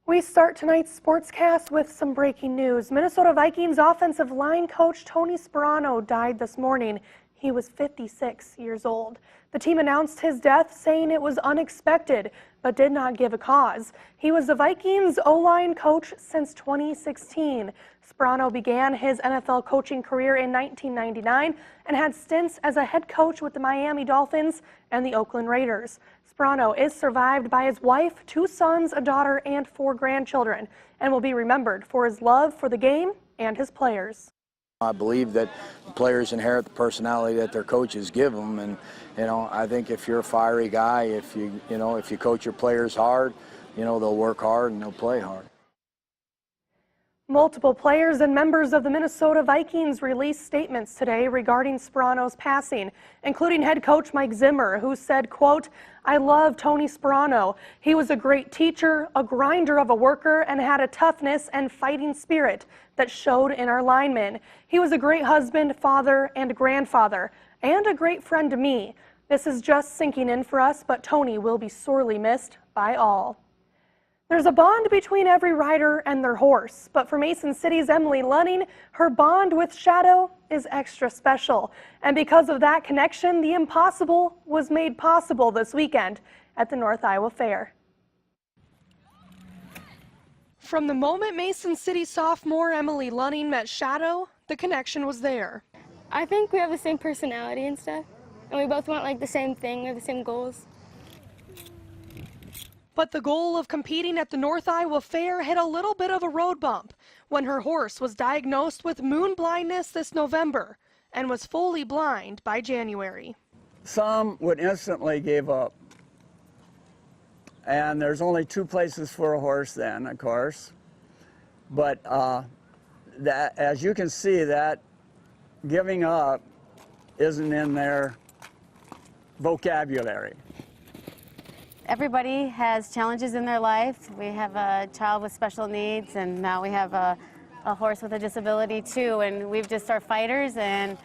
We start tonight's sportscast with some breaking news. Minnesota Vikings offensive line coach Tony Sparano died this morning. He was 56 years old. The team announced his death, saying it was unexpected, but did not give a cause. He was the Vikings O-line coach since 2016. Sparano began his NFL coaching career in 1999 and had stints as a head coach with the Miami Dolphins and the Oakland Raiders. Sparano is survived by his wife, 2 sons, a daughter, and 4 grandchildren, and will be remembered for his love for the game and his players. I believe that the players inherit the personality that their coaches give them, and I think if you're a fiery guy, if you coach your players hard, they'll work hard and they'll play hard. Multiple players and members of the Minnesota Vikings released statements today regarding Sparano's passing, including head coach Mike Zimmer, who said, quote, "I love Tony Sparano. He was a great teacher, a grinder of a worker, and had a toughness and fighting spirit that showed in our linemen. He was a great husband, father, and grandfather, and a great friend to me. This is just sinking in for us, but Tony will be sorely missed by all." There's a bond between every rider and their horse, but for Mason City's Emily Lunning, her bond with Shadow is extra special. And because of that connection, the impossible was made possible this weekend at the North Iowa Fair. From the moment Mason City sophomore Emily Lunning met Shadow, the connection was there. I think we have the same personality and stuff, and we both want like the same thing or the same goals. But the goal of competing at the North Iowa Fair hit a little bit of a road bump when her horse was diagnosed with moon blindness this November and was fully blind by January. Some would instantly give up. And there's only 2 places for a horse then, of course. But that, as you can see, that giving up isn't in their vocabulary. Everybody has challenges in their life. We have a child with special needs, and now we have a horse with a disability too, and we've just are fighters, and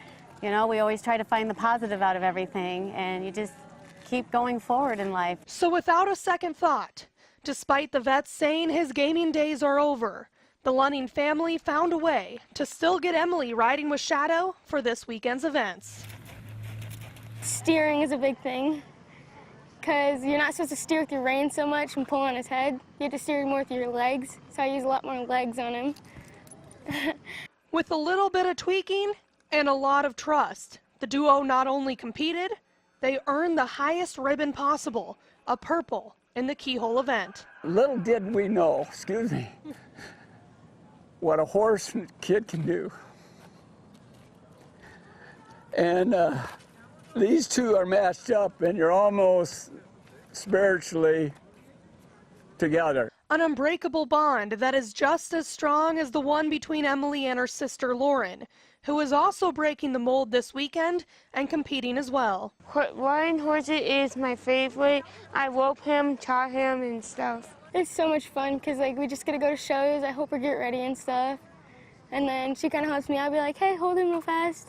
we always try to find the positive out of everything, and you just keep going forward in life. So without a second thought, despite the vet saying his gaming days are over, the Lunning family found a way to still get Emily riding with Shadow for this weekend's events. Steering is a big thing, because you're not supposed to steer with your rein so much and pull on his head. You have to steer more with your legs, so I use a lot more legs on him. With a little bit of tweaking and a lot of trust, the duo not only competed, they earned the highest ribbon possible, a purple, in the Keyhole event. Little did we know, excuse me, what a horse kid can do. And these 2 are matched up, and you're almost spiritually together. An unbreakable bond that is just as strong as the one between Emily and her sister Lauren, who is also breaking the mold this weekend and competing as well. Riding horses is my favorite. I rope him, taught him, and stuff. It's so much fun because we just get to go to shows. I help her get ready and stuff. And then she kind of helps me. I'll be like, hey, hold him real fast.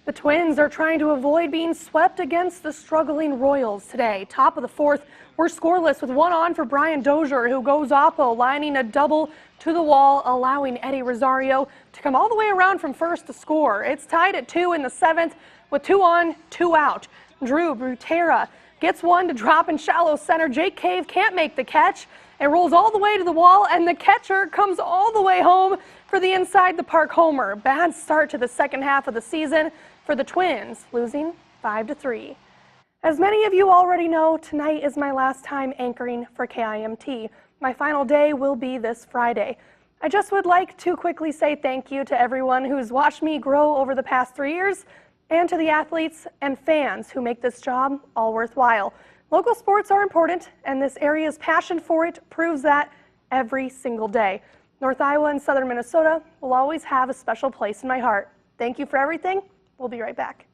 The Twins are trying to avoid being swept against the struggling Royals today. Top of the 4th, we're scoreless with 1 on for Brian Dozier, who goes oppo, lining a double to the wall, allowing Eddie Rosario to come all the way around from first to score. It's tied at 2 in the 7th with 2 on, 2 out. Drew Butera gets one to drop in shallow center. Jake Cave can't make the catch. It rolls all the way to the wall, and the catcher comes all the way home for the inside the park homer. Bad start to the second half of the season for the Twins, losing 5-3. As many of you already know, tonight is my last time anchoring for KIMT. My final day will be this Friday. I just would like to quickly say thank you to everyone who's watched me grow over the past 3 years, and to the athletes and fans who make this job all worthwhile. Local sports are important, and this area's passion for it proves that every single day. North Iowa and Southern Minnesota will always have a special place in my heart. Thank you for everything. We'll be right back.